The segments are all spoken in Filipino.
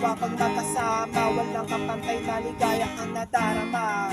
dalawa pag magkasama, walang kapantay na ligaya ang nadarama.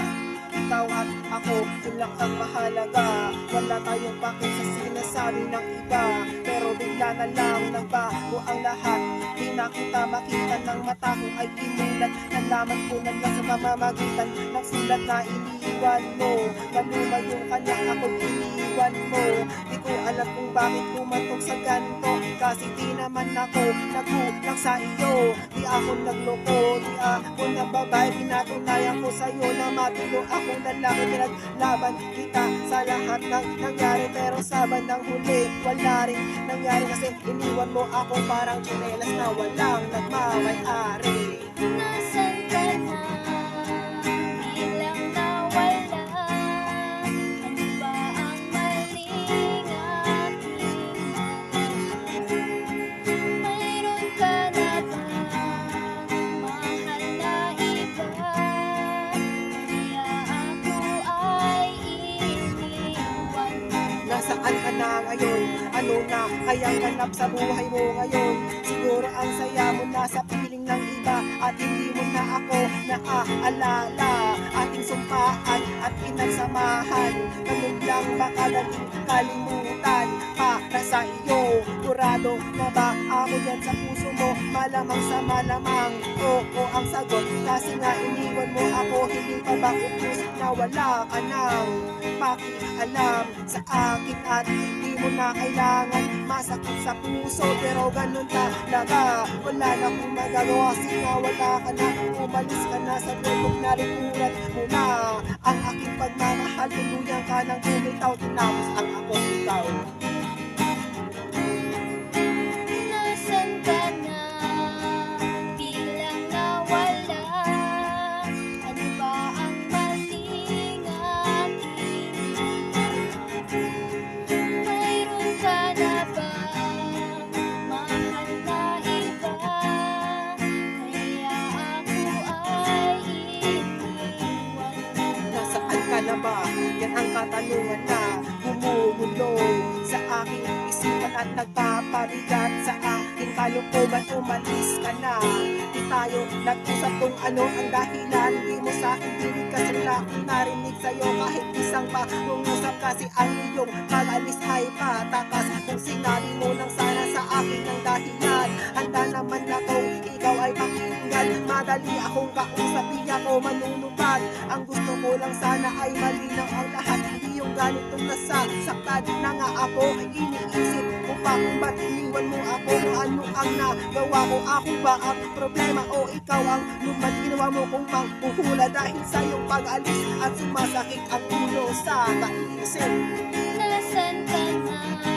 Ikaw at ako, yun lang ang mahalaga. Wala tayong pake sa sinasabi ng iba, pero bigla na lang nagbago ang lahat. Di na kita makita ng mata ko ay inulat. Nalaman ko na lang sa pamamagitan ng sulat na iniwan mo. Maluma yung kanya ako iniwan mo. Di ko alam kung bakit kumatok sa ganto, kasi di naman ako nagkulang sa iyo. Di ako nagloko, di ako nababay. Pinatunayan ko sa'yo na matino akong lalaki. Pinaglaban kita sa lahat ng nangyari, pero sa bandang huli wala rin nangyari, kasi iniwan mo ako parang tsinelas na walang nagmamay-ari. Nasaan ka na? Biglang nawala. Ano ba ang maling aking nagawa? Mayroon ka na ba mahal na iba? Kaya ako ay iniwan mo. Nasaan ka na ngayon? Ano na kayang ganap sa buhay mo ngayon? Siguro ang saya mo na sa piling ng iba, at hindi mo na ako naaalala. Ating sumpaan at pinagsamahan, ganun lang baka daling kalimutan para sa iyo. Kurado na ba ako dyan sa puso mo? Malamang sa malamang oo ang sagot, kasi nga iniwan mo ako. Hindi pa ba ubus na wala ka nang pakialam sa akin, at di mo na kailangan masakit sa puso, pero ganun talaga. Wala na akong magagawa, kasi nga wala ka na. Umalis ka na sa bundok na likuran mo na ang aking pagmamahal. Tuluyan ka ng bumitaw, tinapos ang ako ikaw. Nasaan ka na? Biglang nawala. Ano ba ang maling aking nagawa? Mayroon ka na ba mahal na iba? Kaya ako ay iniwan mo. Nasaan ka na ba? Yan ang katanungan na bumubulong sa aking isipan at nagpapabigat sa aking kalooban. Umalis ka na, di tayo nag-usap kung ano ang dahilan. Di mo sa akin dinig, kasi wala akong narinig sa'yo kahit isang pangungusap, kasi ang iyong pag-alis ay patakas. Kung sinabi mo lang sana sa akin ang dahilan, handa naman ako, ikaw ay pakinggan. Madali akong kausap, di ako manunubad. Ang gusto ko lang sana ay malinaw ang lahat, hindi yung ganitong nasasaktan na nga ako. Iniisip ko pa kung ba't iniwan mo ako, kung ano ang nagawa ko. Ako ba ang problema o ikaw ang lumad? Ginawa mo kong panghuhula dahil sa iyong pag-alis, at sumasakit ang ulo sa kaisip. Nasaan ka na?